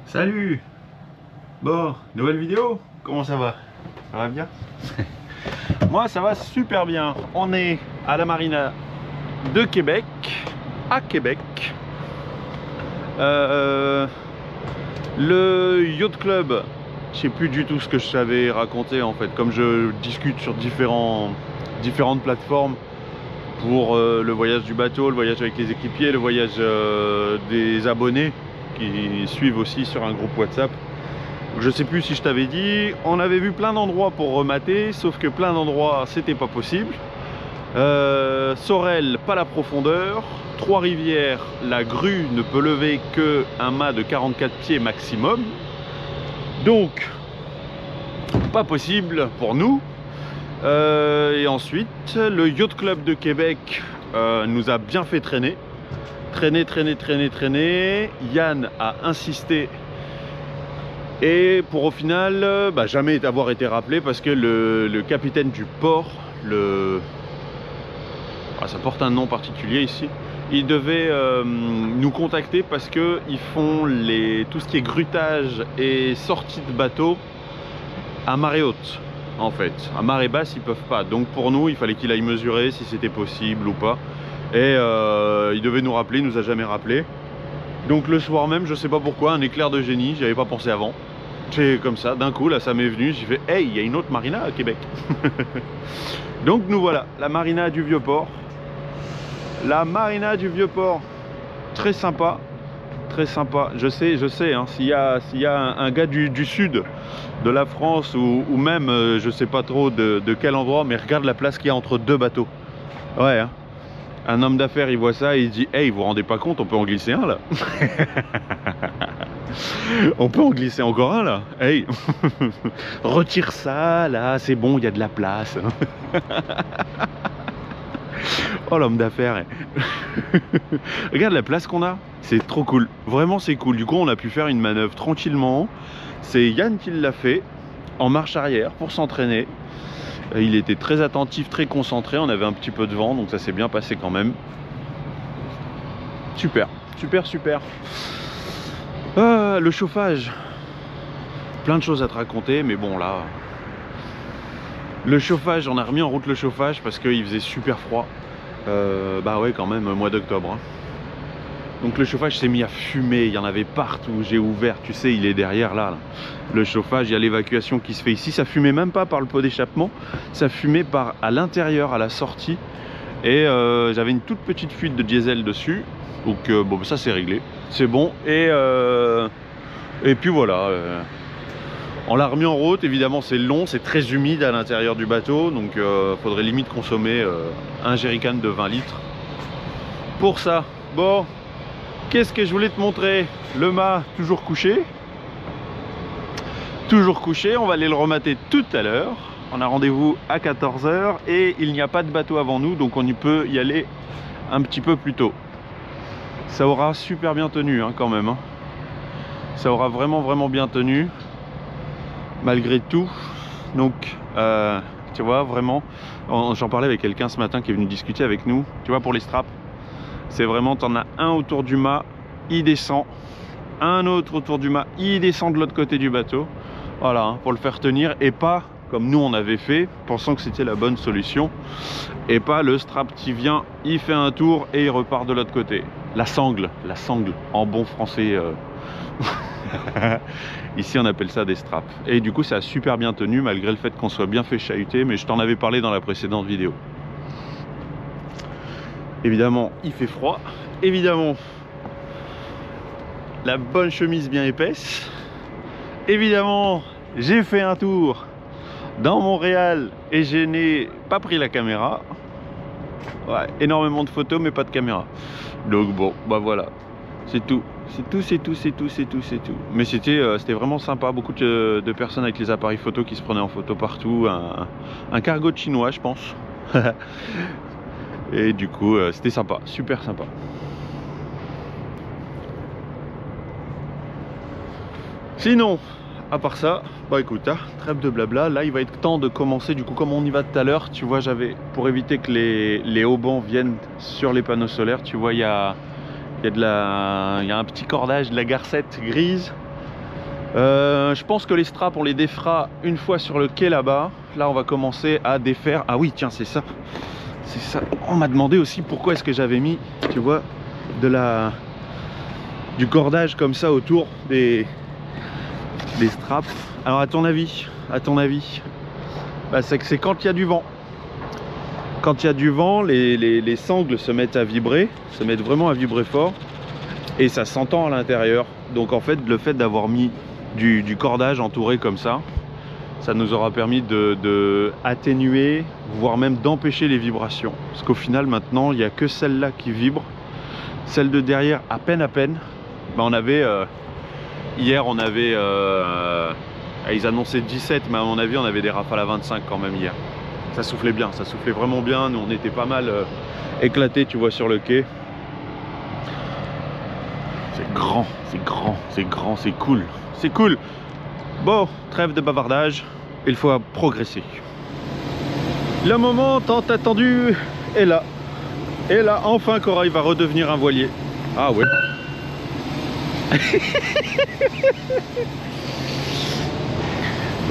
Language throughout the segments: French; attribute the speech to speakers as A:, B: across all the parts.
A: Salut. Bon, nouvelle vidéo. Comment ça va? Ça va bien? Moi ça va super bien. On est à la marina de Québec, à Québec. Le Yacht Club, je sais plus du tout ce que je savais raconter en fait. Comme je discute sur différentes plateformes pour le voyage du bateau, le voyage avec les équipiers, le voyage des abonnés qui suivent aussi sur un groupe WhatsApp. Je sais plus si je t'avais dit, on avait vu plein d'endroits pour remater, sauf que plein d'endroits c'était pas possible. Sorel, pas la profondeur. Trois-Rivières, la grue ne peut lever que un mât de 44 pieds maximum. Donc, pas possible pour nous. Et ensuite, le Yacht Club de Québec nous a bien fait traîner. Traîner. Yann a insisté. Et pour au final, jamais avoir été rappelé parce que le capitaine du port, ça porte un nom particulier ici, il devait nous contacter parce que ils font tout ce qui est grutage et sortie de bateau à marée haute en fait. À marée basse ils peuvent pas, donc pour nous il fallait qu'il aille mesurer si c'était possible ou pas. Et il devait nous rappeler, il nous a jamais rappelé. Donc le soir même, je sais pas pourquoi, un éclair de génie, j'y avais pas pensé avant. C'est comme ça, d'un coup là ça m'est venu, j'ai fait hey, il y a une autre marina à Québec. Donc nous voilà, la marina du Vieux-Port. La marina du Vieux-Port, très sympa, je sais, hein, s'il y a un gars du sud de la France ou même, je sais pas trop de quel endroit, mais regarde la place qu'il y a entre deux bateaux. Ouais, hein. Un homme d'affaires, il voit ça et il dit hey, vous vous rendez pas compte, on peut en glisser un là. On peut en glisser encore un là. Hey, retire ça là, c'est bon, il y a de la place. Oh l'homme d'affaires. Regarde la place qu'on a, c'est trop cool, vraiment c'est cool. Du coup on a pu faire une manœuvre tranquillement. C'est Yann qui l'a fait en marche arrière pour s'entraîner. Il était très attentif, très concentré, on avait un petit peu de vent donc ça s'est bien passé quand même. Super. Le chauffage, plein de choses à te raconter, mais bon là, le chauffage, on a remis en route le chauffage parce qu'il faisait super froid. Bah ouais quand même, mois d'octobre, hein. Donc le chauffage s'est mis à fumer, il y en avait partout. J'ai ouvert, tu sais, il est derrière là. Le chauffage, il y a l'évacuation qui se fait ici. Ça fumait même pas par le pot d'échappement, ça fumait à l'intérieur, à la sortie. Et j'avais une toute petite fuite de diesel dessus. Donc bon, ça c'est réglé, c'est bon. Et puis voilà, on l'a remis en route. Évidemment c'est long, c'est très humide à l'intérieur du bateau. Donc faudrait limite consommer un jerrycan de 20 litres pour ça. Bon, qu'est-ce que je voulais te montrer? Le mât toujours couché. On va aller le remater tout à l'heure. On a rendez-vous à 14 h et il n'y a pas de bateau avant nous, donc on y peut y aller un petit peu plus tôt. Ça aura super bien tenu hein, quand même, hein. Ça aura vraiment bien tenu malgré tout. Donc tu vois, vraiment, j'en parlais avec quelqu'un ce matin qui est venu discuter avec nous. Tu vois, pour les straps, c'est vraiment, t'en as un autour du mât, il descend, un autre autour du mât, il descend de l'autre côté du bateau. Voilà, hein, pour le faire tenir, et pas comme nous on avait fait, pensant que c'était la bonne solution, et pas le strap qui vient, il fait un tour et il repart de l'autre côté. La sangle en bon français. Ici on appelle ça des straps. Et du coup ça a super bien tenu malgré le fait qu'on soit bien fait chahuter, mais je t'en avais parlé dans la précédente vidéo. Évidemment il fait froid, évidemment la bonne chemise bien épaisse, évidemment j'ai fait un tour dans Montréal et je n'ai pas pris la caméra. Ouais, énormément de photos mais pas de caméra. Donc bon, bah voilà, c'est tout. Mais c'était vraiment sympa, beaucoup de personnes avec les appareils photo qui se prenaient en photo partout. Un cargo chinois je pense. Et du coup c'était sympa, super sympa. Sinon, à part ça, bah écoute, hein, trêve de blabla. Là il va être temps de commencer. Du coup, comme on y va tout à l'heure, tu vois, pour éviter que les haubans viennent sur les panneaux solaires, tu vois, il y a un petit cordage, de la garcette grise Je pense que les straps on les défera une fois sur le quai là-bas. Là on va commencer à défaire. Ah oui tiens c'est ça. C'est ça. On m'a demandé aussi pourquoi est-ce que j'avais mis, tu vois, du cordage comme ça autour des straps. Alors à ton avis, bah, c'est que c'est quand il y a du vent. Quand il y a du vent, les sangles se mettent à vibrer, vraiment à vibrer fort. Et ça s'entend à l'intérieur. Donc en fait, le fait d'avoir mis du cordage entouré comme ça, ça nous aura permis de atténuer, voire même d'empêcher les vibrations. Parce qu'au final, maintenant, il n'y a que celle-là qui vibre. Celle de derrière, à peine. Bah, on avait... hier, on avait... ils annonçaient 17, mais à mon avis, on avait des rafales à 25 quand même hier. Ça soufflait bien, ça soufflait vraiment bien. Nous, on était pas mal éclatés, tu vois, sur le quai. C'est grand, c'est cool. C'est cool. Bon, trêve de bavardage, il faut progresser. Le moment tant attendu est là. Et là, enfin, Corail va redevenir un voilier. Ah ouais.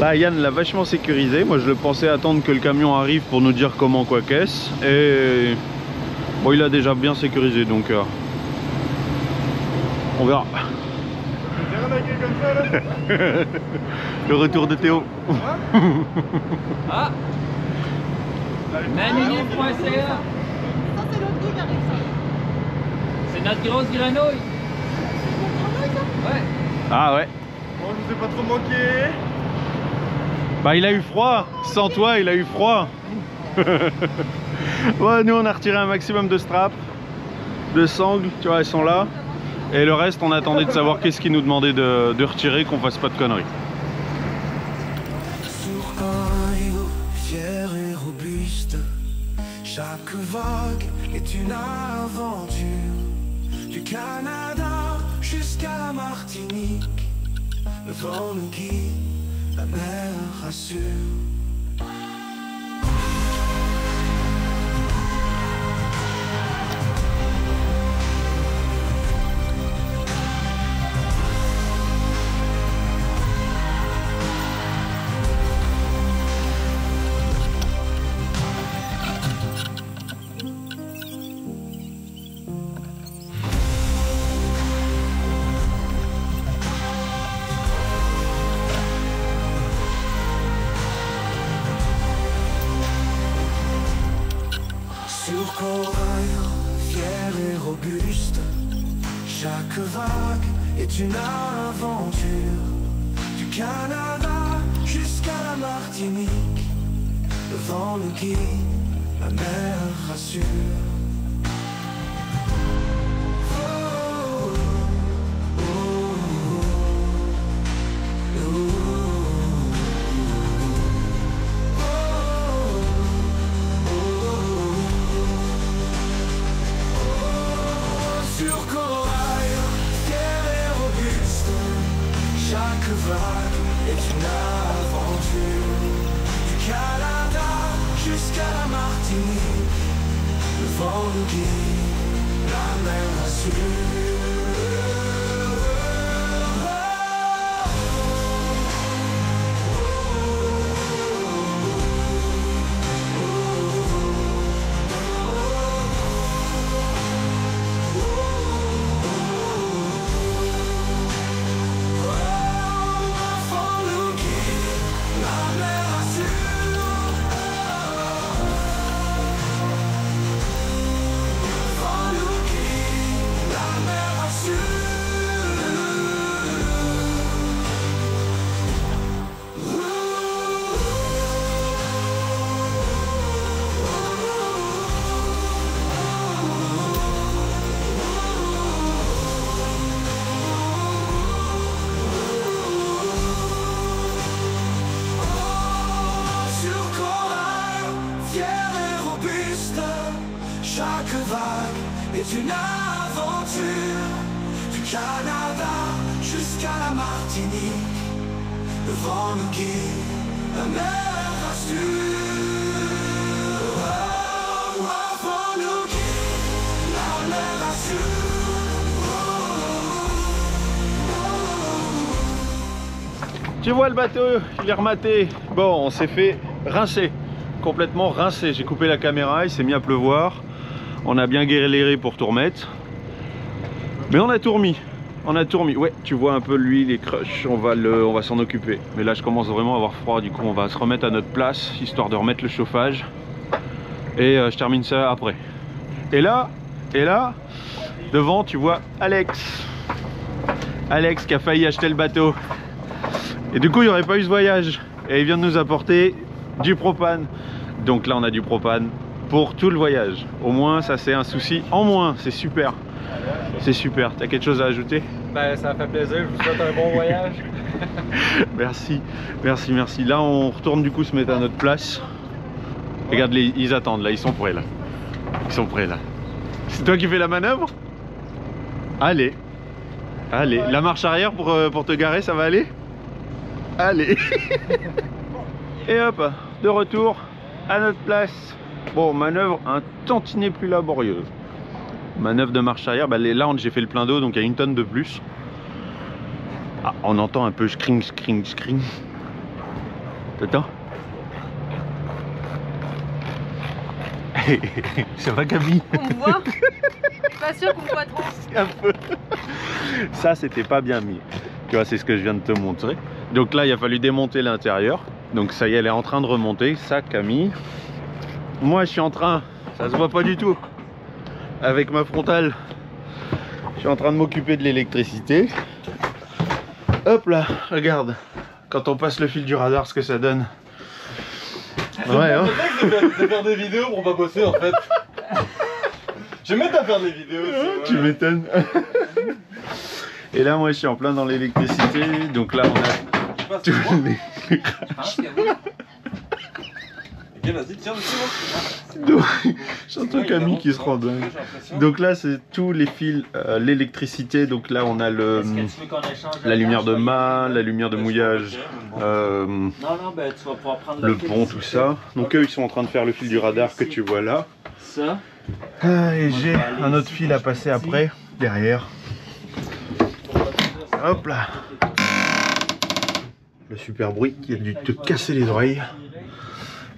A: Là, Yann l'a vachement sécurisé. Moi, je le pensais attendre que le camion arrive pour nous dire comment quoi qu'est-ce. Et bon, il a déjà bien sécurisé, donc on verra. Le retour de Théo.
B: Ah, Manulier.ca.
C: Ça, c'est l'autre truc, avec ça.
B: C'est notre grosse grenouille. Ouais.
A: Ah ouais.
D: Bon, je vous ai pas trop manqué.
A: Bah il a eu froid. Sans toi il a eu froid. Ouais, nous on a retiré un maximum de straps, de sangles, tu vois, elles sont là. Et le reste on attendait de savoir qu'est-ce qu'ils nous demandaient de retirer, qu'on fasse pas de conneries.
E: Sur un îlot fier et robuste, chaque vague est une aventure. Du Canada jusqu'à la Martinique, le vent nous guide, la mer rassure. Sur Corail, fier et robuste, chaque vague est une aventure. Du Canada jusqu'à la Martinique, le vent nous guide, la mer rassure. Sur Corail, fier et robuste, chaque vague est une aventure. Du Canada jusqu'à la Martinique, le vent nous guide, la mer rassure. Chaque vague est une aventure. Du Canada jusqu'à la Martinique, le vent nous guide, la mer rassure. Le vent nous guide, la mer rassure.
A: Tu vois le bateau, il est rematé. Bon, on s'est fait rincer, complètement rincer. J'ai coupé la caméra, il s'est mis à pleuvoir. On a bien galéré pour tout remettre. Mais on a tout remis. On a tout remis. Ouais, tu vois un peu l'huile, les crushs, on va s'en occuper. Mais là, je commence vraiment à avoir froid. Du coup, on va se remettre à notre place, histoire de remettre le chauffage. Et je termine ça après. Et là, devant, tu vois Alex. Alex qui a failli acheter le bateau. Et du coup, il n'y aurait pas eu ce voyage. Et il vient de nous apporter du propane. Donc là, on a du propane pour tout le voyage. Au moins, ça c'est un souci en moins. C'est super. C'est super. T'as quelque chose à ajouter?
D: Ben, ça fait plaisir. Je vous souhaite un bon voyage.
A: Merci, merci, merci. Là, on retourne du coup se mettre à notre place. Regarde, ils attendent là. Ils sont prêts là. Ils sont prêts là. C'est toi qui fais la manœuvre? Allez. Allez. La marche arrière pour te garer, ça va aller? Allez. Et hop, de retour à notre place. Bon, manœuvre un tantinet plus laborieuse. Manœuvre de marche arrière, bah là j'ai fait le plein d'eau, donc il y a 1 tonne de plus. Ah, on entend un peu scring, scring, scring. T'entends? Ça va, Camille?
C: On me voit. Je suis pas sûr qu'on me voit trop.
A: Un peu. Ça, c'était pas bien mis. Tu vois, c'est ce que je viens de te montrer. Donc là, il a fallu démonter l'intérieur. Donc ça y est, elle est en train de remonter. Ça, Camille. Moi, je suis en train, ça se voit pas du tout, avec ma frontale, je suis en train de m'occuper de l'électricité. Hop là, regarde, quand on passe le fil du radar, ce que ça donne. Ouais, hein.
D: de faire des vidéos pour pas bosser en fait. Je vais mettre à faire des vidéos aussi.
A: Tu m'étonnes. Et là, moi, je suis en plein dans l'électricité. Donc là, on a tous les...
D: Ok, vas-y, tiens,
A: Donc, j'entends Camille qui se rend dingue. Donc là, c'est tous les fils, l'électricité. Donc là, on a la lumière de mât, la lumière de mouillage, le pont, tout ça. Donc eux, ils sont en train de faire le fil du radar que tu vois là. Et j'ai un autre fil à passer après, derrière. Hop là. Le super bruit qui a dû te casser les oreilles.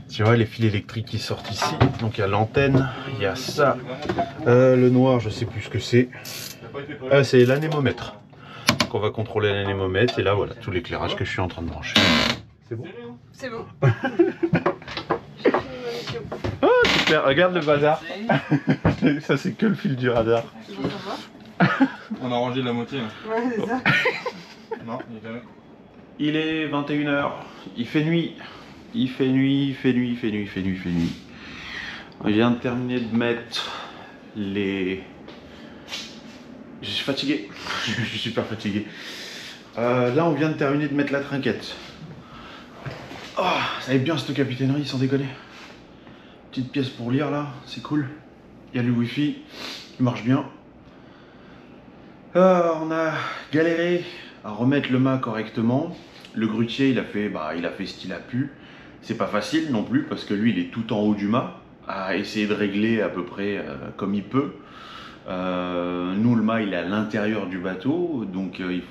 A: Tu vois les fils électriques qui sortent ici. Donc il y a l'antenne, il y a ça. Le noir, je sais plus ce que c'est. C'est l'anémomètre. Donc on va contrôler l'anémomètre. Et là voilà tout l'éclairage que je suis en train de brancher. C'est bon?
C: C'est bon.
A: Oh super, regarde le bazar. Ça c'est que le fil du radar.
D: On a rangé la moitié.
C: Ouais, c'est ça.
D: Non, il est jamais.
A: Il est 21 h, il fait nuit. Il fait nuit, il fait nuit, il fait nuit, il fait nuit, il fait nuit. Je viens de terminer de mettre les... Je suis fatigué. Je suis super fatigué. Là, on vient de terminer de mettre la trinquette. Oh, ça va être bien cette capitainerie, sans déconner. Petite pièce pour lire là, c'est cool. Il y a le wifi, il marche bien. On a galéré à remettre le mât correctement. Le grutier, il a fait ce qu'il a pu. C'est pas facile non plus parce que lui, il est tout en haut du mât à essayer de régler à peu près comme il peut. Nous, le mât, il est à l'intérieur du bateau, donc il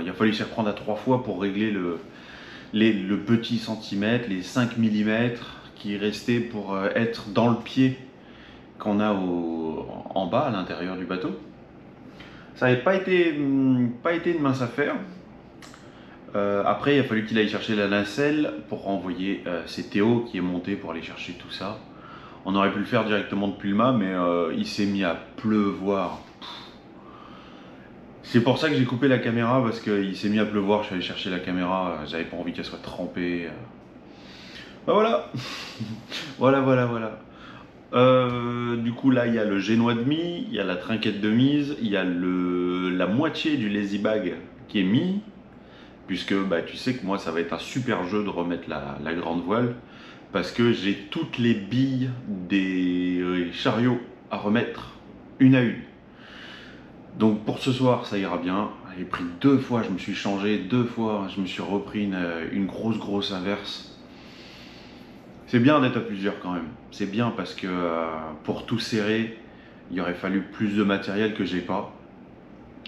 A: a fallu s'y reprendre à 3 fois pour régler le petit centimètre, les 5 mm qui restaient pour être dans le pied qu'on a en bas à l'intérieur du bateau. Ça n'avait pas été une mince affaire. Après, il a fallu qu'il aille chercher la nacelle pour renvoyer. C'est Théo qui est monté pour aller chercher tout ça. On aurait pu le faire directement depuis le mât, mais il s'est mis à pleuvoir. C'est pour ça que j'ai coupé la caméra, parce qu'il s'est mis à pleuvoir. Je suis allé chercher la caméra, j'avais pas envie qu'elle soit trempée. Ben voilà. Voilà. Du coup là il y a le génois de mie, il y a la trinquette de mise, il y a la moitié du lazy bag qui est mis, puisque bah, tu sais que moi ça va être un super jeu de remettre la grande voile, parce que j'ai toutes les billes des chariots à remettre une à une. Donc pour ce soir ça ira bien. J'ai pris 2 fois, je me suis changé 2 fois, je me suis repris une grosse averse. C'est bien d'être à plusieurs quand même, c'est bien parce que pour tout serrer, il aurait fallu plus de matériel que j'ai pas,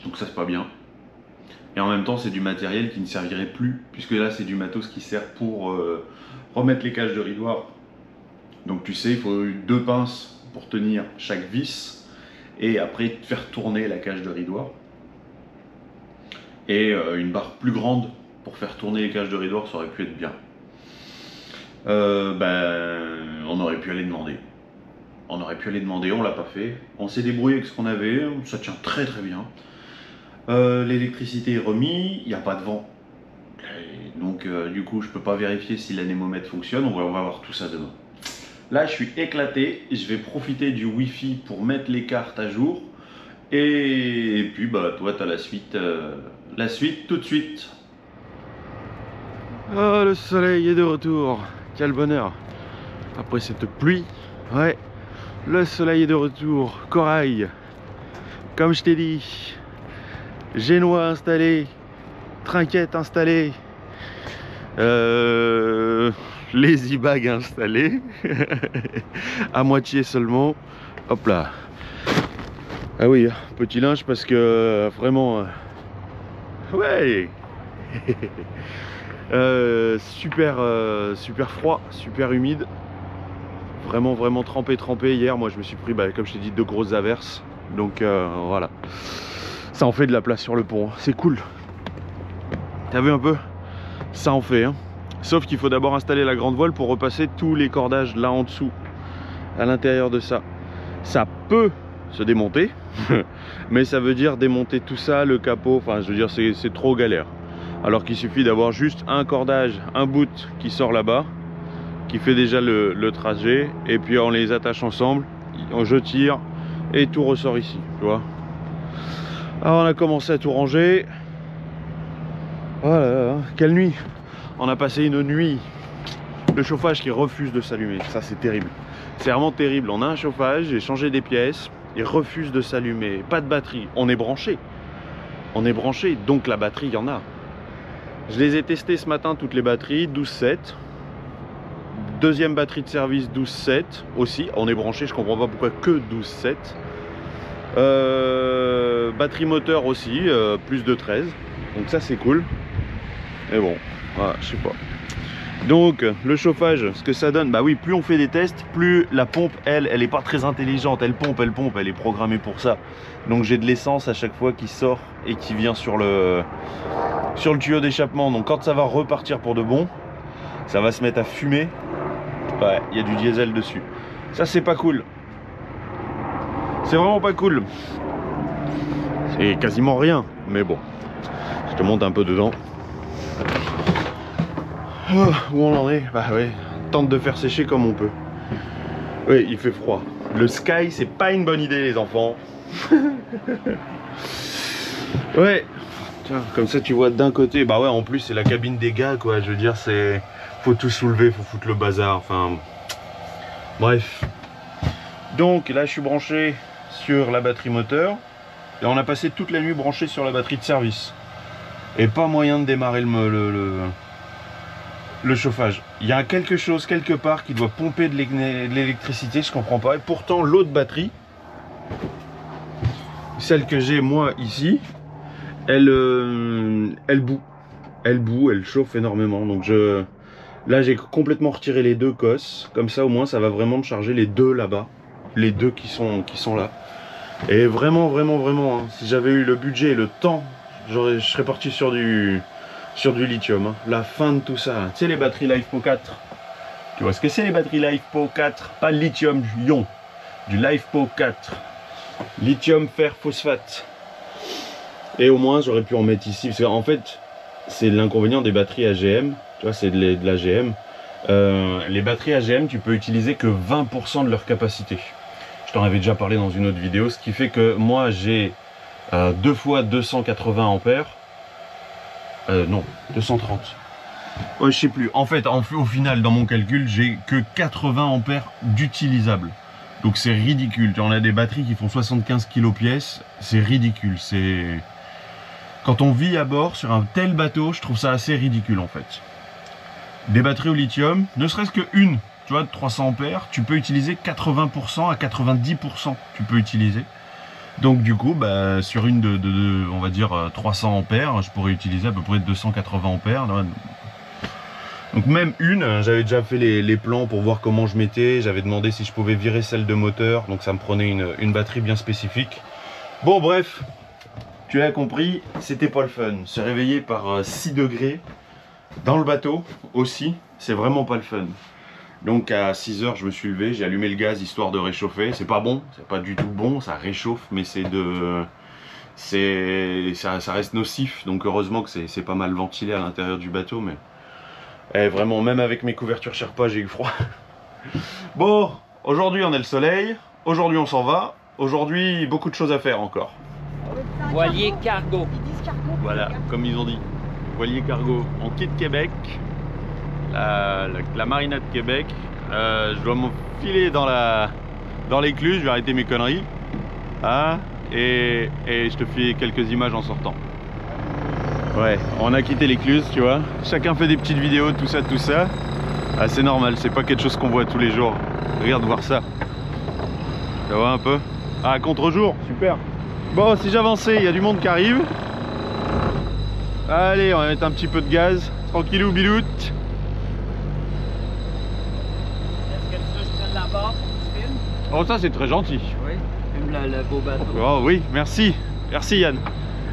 A: donc ça c'est pas bien. Et en même temps, c'est du matériel qui ne servirait plus, puisque là, c'est du matos qui sert pour remettre les cages de ridoir. Donc tu sais, il faut 2 pinces pour tenir chaque vis, et après faire tourner la cage de ridoir. Et une barre plus grande pour faire tourner les cages de ridoir, ça aurait pu être bien. On aurait pu aller demander. On aurait pu aller demander, on l'a pas fait. On s'est débrouillé avec ce qu'on avait, ça tient très très bien. L'électricité est remise, il n'y a pas de vent. Et donc du coup je peux pas vérifier si l'anémomètre fonctionne, on va voir tout ça demain. Là je suis éclaté, je vais profiter du wifi pour mettre les cartes à jour. Et puis bah toi t'as la suite tout de suite. Oh, le soleil est de retour, quel bonheur. Après cette pluie, ouais, le soleil est de retour. Corail, comme je t'ai dit, génois installé, trinquette installée, lazy bag installé, à moitié seulement. Hop là. Ah oui, petit linge parce que vraiment, ouais, super froid, super humide. Vraiment trempé hier. Moi je me suis pris, comme je t'ai dit, 2 grosses averses. Donc voilà. Ça en fait de la place sur le pont. C'est cool. T'as vu un peu? Ça en fait. Hein. Sauf qu'il faut d'abord installer la grande voile pour repasser tous les cordages là en dessous. À l'intérieur de ça. Ça peut se démonter. Mais ça veut dire démonter tout ça, le capot. Enfin je veux dire c'est trop galère. Alors qu'il suffit d'avoir juste un cordage, un bout qui sort là-bas, qui fait déjà le trajet, et puis on les attache ensemble, je tire et tout ressort ici, tu vois. Alors on a commencé à tout ranger. Voilà, quelle nuit. On a passé une nuit. Le chauffage qui refuse de s'allumer, ça c'est terrible. C'est vraiment terrible, on a un chauffage, j'ai changé des pièces, il refuse de s'allumer, pas de batterie, on est branché. On est branché, donc la batterie, il y en a. Je les ai testés ce matin, toutes les batteries, 12,7. Deuxième batterie de service 12,7 aussi, on est branché, je comprends pas pourquoi que 12,7. Batterie moteur aussi, plus de 13, donc ça c'est cool. Mais bon, voilà, je sais pas. Donc le chauffage, ce que ça donne, bah oui, plus on fait des tests, plus la pompe, elle est pas très intelligente, elle pompe, elle est programmée pour ça. Donc j'ai de l'essence à chaque fois qui sort et qui vient sur le tuyau d'échappement. Donc quand ça va repartir pour de bon, ça va se mettre à fumer. Ouais, il y a du diesel dessus. Ça c'est pas cool. C'est vraiment pas cool. C'est quasiment rien, mais bon. Je te monte un peu dedans. Oh, où on en est? Bah oui, tente de faire sécher comme on peut. Oui, il fait froid. Le sky, c'est pas une bonne idée les enfants. Ouais. Tiens, comme ça tu vois d'un côté. Bah ouais, en plus c'est la cabine des gars quoi. Je veux dire, c'est... Faut tout soulever, faut foutre le bazar. Enfin... Bref. Donc là je suis branché sur la batterie moteur. Et on a passé toute la nuit branché sur la batterie de service. Et pas moyen de démarrer le chauffage. Il y a quelque chose quelque part qui doit pomper de l'électricité, je comprends pas. Et pourtant l'autre batterie, celle que j'ai moi ici, elle bout. Elle chauffe énormément. Donc là j'ai complètement retiré les 2 cosses. Comme ça au moins ça va vraiment me charger les 2 là-bas. Les 2 qui sont là. Et vraiment hein, si j'avais eu le budget et le temps, je serais parti sur du lithium, hein. La fin de tout ça, tu sais les batteries LiFePO 4, tu vois ce que c'est les batteries LiFePO 4, pas le lithium ion, du LiFePO 4, lithium fer phosphate. Et au moins j'aurais pu en mettre ici, parce qu'en fait c'est l'inconvénient des batteries AGM, tu vois c'est de l'AGM. Les batteries AGM tu peux utiliser que 20% de leur capacité. Je t'en avais déjà parlé dans une autre vidéo, ce qui fait que moi j'ai 2 fois 280 ampères. Non, 230. Ouais, je sais plus. En fait, au final, dans mon calcul, j'ai que 80 ampères d'utilisable. Donc c'est ridicule. On a des batteries qui font 75 kg pièce. C'est ridicule. Quand on vit à bord sur un tel bateau, je trouve ça assez ridicule en fait. Des batteries au lithium, ne serait-ce que une, tu vois, de 300 ampères, tu peux utiliser 80% à 90%. Tu peux utiliser. Donc du coup, bah, sur une de on va dire 300 ampères, je pourrais utiliser à peu près 280 ampères. Donc même une, j'avais déjà fait les plans pour voir comment je mettais. J'avais demandé si je pouvais virer celle de moteur, donc ça me prenait une batterie bien spécifique. Bon bref, tu l'as compris, c'était pas le fun. Se réveiller par 6 degrés dans le bateau aussi, c'est vraiment pas le fun. Donc à 6 h je me suis levé, j'ai allumé le gaz histoire de réchauffer. C'est pas bon, c'est pas du tout bon, ça réchauffe, mais ça reste nocif. Donc heureusement que c'est pas mal ventilé à l'intérieur du bateau, mais vraiment même avec mes couvertures Sherpa j'ai eu froid. Bon, aujourd'hui on a le soleil, aujourd'hui on s'en va, aujourd'hui beaucoup de choses à faire encore.
B: Voilier cargo.
C: Ils disent cargo.
A: Voilà, comme ils ont dit, voilier cargo. On quitte Québec. La marina de Québec, je dois m'enfiler dans l'écluse, je vais arrêter mes conneries, hein, et je te fais quelques images en sortant. Ouais, on a quitté l'écluse, tu vois, chacun fait des petites vidéos, tout ça, ah, c'est normal, c'est pas quelque chose qu'on voit tous les jours. Regarde voir ça, tu vois un peu, ah, contre-jour, super. Bon, si j'avançais, il y a du monde qui arrive. Allez, on va mettre un petit peu de gaz, tranquillou biloute. Oh, ça c'est très gentil.
B: Oui, même le beau bateau.
A: Oh oui, merci. Merci Yann.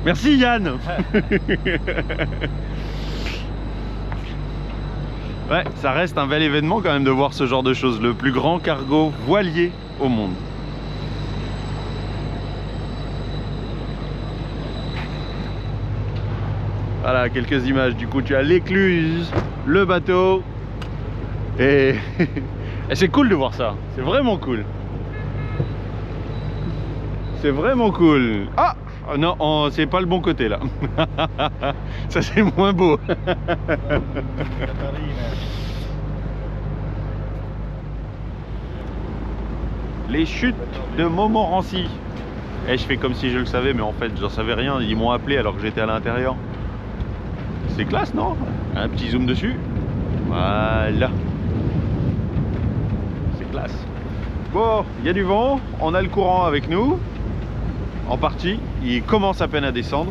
A: Merci Yann. Ouais, ça reste un bel événement quand même de voir ce genre de choses. Le plus grand cargo voilier au monde. Voilà, quelques images. Du coup, tu as l'écluse, le bateau. Et c'est cool de voir ça. C'est vraiment cool. C'est vraiment cool. Ah non, c'est pas le bon côté là. Ça c'est moins beau. Les chutes de Montmorency. Et je fais comme si je le savais, mais en fait j'en savais rien. Ils m'ont appelé alors que j'étais à l'intérieur. C'est classe, non? Un petit zoom dessus. Voilà. C'est classe. Bon, il y a du vent, on a le courant avec nous. En partie, il commence à peine à descendre.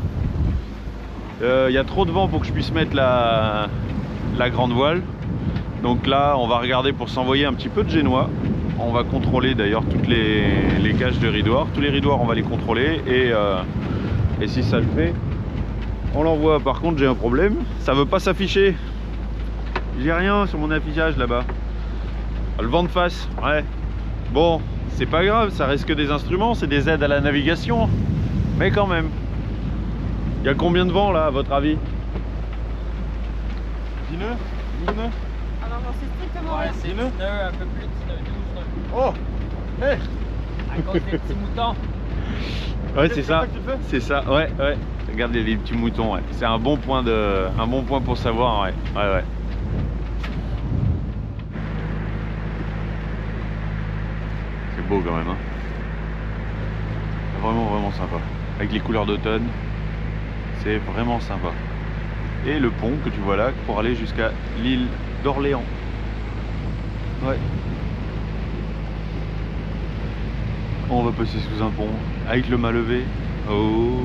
A: Il y a trop de vent pour que je puisse mettre la grande voile. Donc là, on va regarder pour s'envoyer un petit peu de génois. On va contrôler d'ailleurs toutes les cages de ridoirs. Tous les ridoirs, on va les contrôler. Et si ça le fait, on l'envoie. Par contre, j'ai un problème. Ça veut pas s'afficher. J'ai rien sur mon affichage là-bas. Le vent de face, ouais. Bon, c'est pas grave, ça reste que des instruments, c'est des aides à la navigation. Mais quand même. Il y a combien de vent là, à votre avis? 10 nœuds? 12 nœuds?
C: Alors j'en sais strictement
B: Ouais,
C: rien.
B: c'est 10 nœuds, un peu plus de 10 nœuds, 12 nœuds.
A: Oh hey.
B: À cause des petits moutons.
A: Ouais, c'est ça. C'est ça, ouais, ouais. Regarde les petits moutons, ouais. C'est un bon point pour savoir, ouais. Ouais, ouais. C'est beau quand même, hein. Vraiment sympa. Avec les couleurs d'automne, c'est vraiment sympa. Et le pont que tu vois là pour aller jusqu'à l'île d'Orléans. Ouais. On va passer sous un pont avec le mât levé. Oh.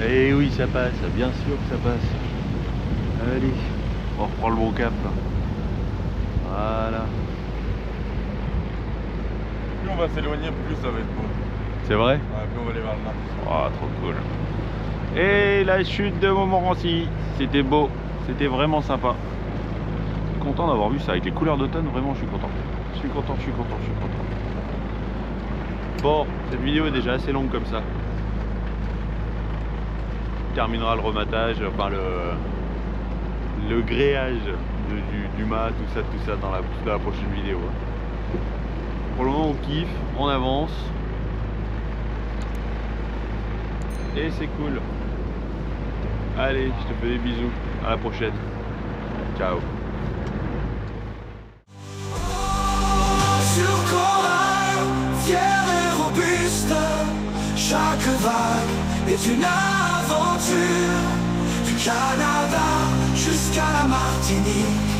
A: Et oui, ça passe, bien sûr que ça passe. Allez, on reprend le bon cap. Voilà.
D: Plus on va s'éloigner, plus ça va être beau.
A: C'est vrai?
D: Ouais, plus on va aller vers le nord.
A: Oh, trop cool. Et la chute de Montmorency, c'était beau, c'était vraiment sympa. Je suis content d'avoir vu ça avec les couleurs d'automne, vraiment je suis content. Je suis content. Bon, cette vidéo est déjà assez longue comme ça. On terminera le rematage, enfin le gréage du mât, tout ça dans la prochaine vidéo. Pour le moment on kiffe, on avance. Et c'est cool. Allez, je te fais des bisous. À la prochaine. Ciao.
E: Sur corail, fier et robuste, chaque vague est une aventure. Du Canada jusqu'à jusqu'à la Martinique.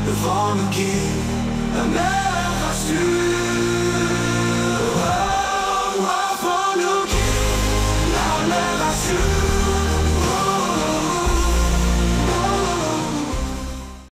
E: Le vent nous guide, la mer